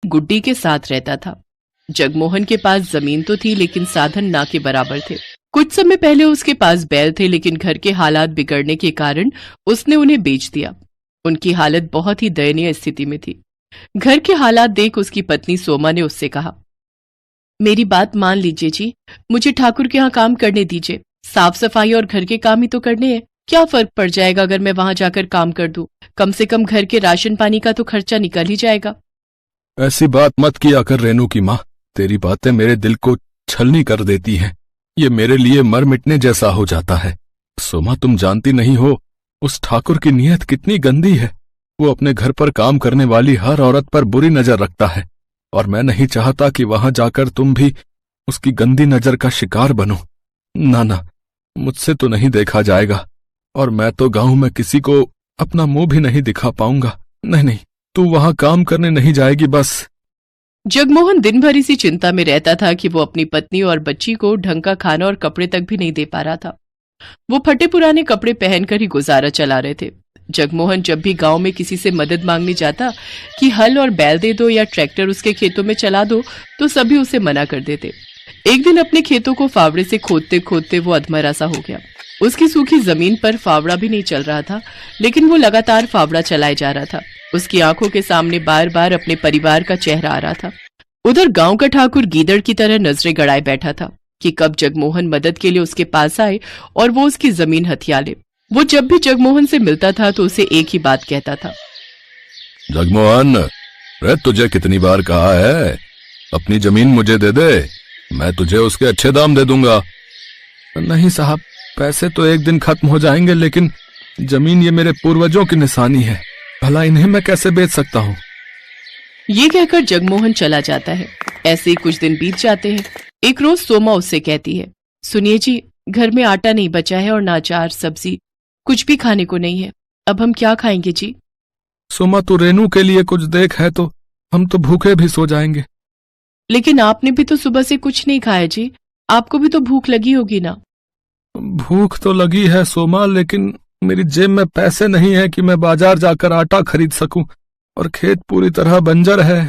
गुड्डी के साथ रहता था। जगमोहन के पास जमीन तो थी लेकिन साधन ना के बराबर थे। कुछ समय पहले उसके पास बैल थे लेकिन घर के हालात बिगड़ने के कारण उसने उन्हें बेच दिया। उनकी हालत बहुत ही दयनीय स्थिति में थी। घर के हालात देख उसकी पत्नी सोमा ने उससे कहा, मेरी बात मान लीजिए जी, मुझे ठाकुर के यहाँ काम करने दीजिए। साफ सफाई और घर के काम ही तो करने हैं। क्या फर्क पड़ जाएगा अगर मैं वहां जाकर काम कर दूं? कम से कम घर के राशन पानी का तो खर्चा निकल ही जाएगा। ऐसी बात मत किया कर रेनू की माँ, तेरी बातें मेरे दिल को छलनी कर देती हैं। ये मेरे लिए मर मिटने जैसा हो जाता है। सोमा, तुम जानती नहीं हो उस ठाकुर की नीयत कितनी गंदी है। वो अपने घर पर काम करने वाली हर औरत पर बुरी नजर रखता है और मैं नहीं चाहता कि वहां जाकर तुम भी उसकी गंदी नजर का शिकार बनो। ना ना, मुझसे तो नहीं देखा जाएगा और मैं तो गांव में किसी को अपना मुंह भी नहीं दिखा पाऊंगा। नहीं नहीं, तू वहां काम करने नहीं जाएगी बस। जगमोहन दिन भर इसी चिंता में रहता था कि वो अपनी पत्नी और बच्ची को ढंग का खाना और कपड़े तक भी नहीं दे पा रहा था। वो फटे पुराने कपड़े पहनकर ही गुजारा चला रहे थे। जगमोहन जब भी गांव में किसी से मदद मांगने जाता कि हल और बैल दे दो या ट्रैक्टर उसके खेतों में चला दो, तो सभी उसे मना कर देते। एक दिन अपने खेतों को फावड़े से खोदते खोदते वो अधमरा सा हो गया। उसकी सूखी जमीन पर फावड़ा भी नहीं चल रहा था, लेकिन वो लगातार फावड़ा चलाए जा रहा था। उसकी आंखों के सामने बार बार अपने परिवार का चेहरा आ रहा था। उधर गांव का ठाकुर गीदड़ की तरह नजरें गड़ाए बैठा था कि कब जगमोहन मदद के लिए उसके पास आए और वो उसकी जमीन हथिया ले। वो जब भी जगमोहन से मिलता था तो उसे एक ही बात कहता था, जगमोहन, रे तुझे कितनी बार कहा है अपनी जमीन मुझे दे दे, मैं तुझे उसके अच्छे दाम दे दूंगा। नहीं साहब, पैसे तो एक दिन खत्म हो जाएंगे, लेकिन जमीन ये मेरे पूर्वजों की निशानी है, भला इन्हें मैं कैसे बेच सकता हूँ। ये कहकर जगमोहन चला जाता है। ऐसे ही कुछ दिन बीत जाते हैं। एक रोज सोमा उससे कहती है, सुनिए जी, घर में आटा नहीं बचा है और ना अचार सब्जी, कुछ भी खाने को नहीं है। अब हम क्या खाएंगे जी? सोमा, तू रेनू के लिए कुछ देख है तो हम तो भूखे भी सो जाएंगे। लेकिन आपने भी तो सुबह से कुछ नहीं खाया जी, आपको भी तो भूख लगी होगी ना। भूख तो लगी है सोमा, लेकिन मेरी जेब में पैसे नहीं है कि मैं बाजार जाकर आटा खरीद सकूं, और खेत पूरी तरह बंजर है,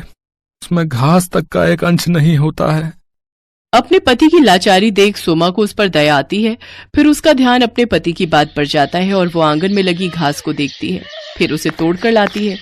उसमें घास तक का एक अंश नहीं होता है। अपने पति की लाचारी देख सोमा को उस पर दया आती है। फिर उसका ध्यान अपने पति की बात पर जाता है और वो आंगन में लगी घास को देखती है। फिर उसे तोड़कर लाती है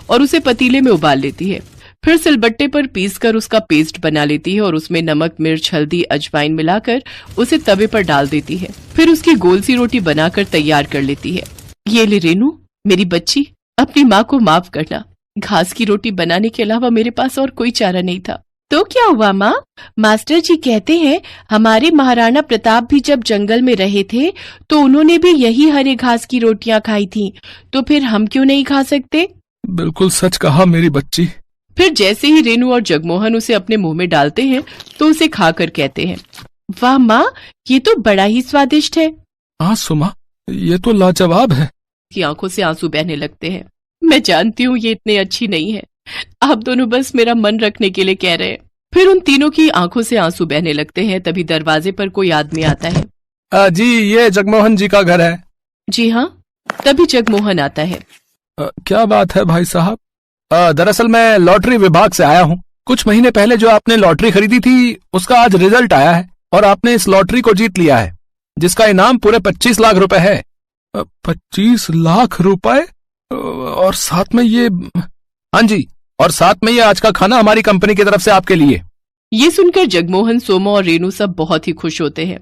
और उसे पतीले में उबाल लेती है। फिर सिलबट्टे पर पीसकर उसका पेस्ट बना लेती है और उसमें नमक, मिर्च, हल्दी, अजवाइन मिलाकर उसे तवे पर डाल देती है। फिर उसकी गोल सी रोटी बनाकर तैयार कर लेती है। ये ले रेनू, मेरी बच्ची, अपनी माँ को माफ करना। घास की रोटी बनाने के अलावा मेरे पास और कोई चारा नहीं था। तो क्या हुआ माँ? मास्टर जी कहते हैं हमारे महाराणा प्रताप भी जब जंगल में रहे थे तो उन्होंने भी यही हरे घास की रोटियां खाई थी, तो फिर हम क्यों नहीं खा सकते? बिल्कुल सच कहा मेरी बच्ची। फिर जैसे ही रेनू और जगमोहन उसे अपने मुंह में डालते हैं तो उसे खाकर कहते हैं, वाह माँ, ये तो बड़ा ही स्वादिष्ट है। हाँ सुमा, ये तो लाजवाब है। की आंखों से आंसू बहने लगते हैं। मैं जानती हूँ ये इतनी अच्छी नहीं है, आप दोनों बस मेरा मन रखने के लिए कह रहे हैं। फिर उन तीनों की आंखों से आंसू बहने लगते हैं। तभी दरवाजे पर कोई आदमी आता है। जी, ये जगमोहन जी का घर है। जी हाँ। तभी जगमोहन आता है। क्या बात है भाई साहब? दरअसल मैं लॉटरी विभाग से आया हूँ। कुछ महीने पहले जो आपने लॉटरी खरीदी थी उसका आज रिजल्ट आया है और आपने इस लॉटरी को जीत लिया है, जिसका इनाम पूरे 25 लाख रुपए है। 25 लाख रुपए? और साथ में ये, हाँ जी, और साथ में ये आज का खाना हमारी कंपनी की तरफ से आपके लिए। ये सुनकर जगमोहन, सोमा और रेनू सब बहुत ही खुश होते हैं।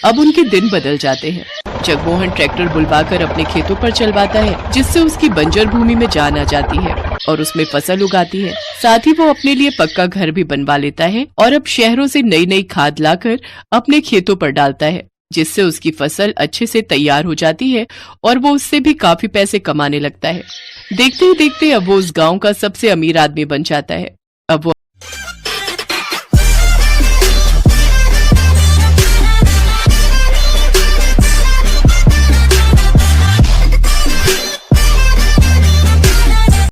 अब उनके दिन बदल जाते हैं। जगमोहन ट्रैक्टर बुलवाकर अपने खेतों पर चलवाता है, जिससे उसकी बंजर भूमि में जान आ जाती है और उसमें फसल उगाती है। साथ ही वो अपने लिए पक्का घर भी बनवा लेता है और अब शहरों से नई नई खाद लाकर अपने खेतों पर डालता है, जिससे उसकी फसल अच्छे से तैयार हो जाती है और वो उससे भी काफी पैसे कमाने लगता है। देखते ही देखते अब वो उस गांव का सबसे अमीर आदमी बन जाता है।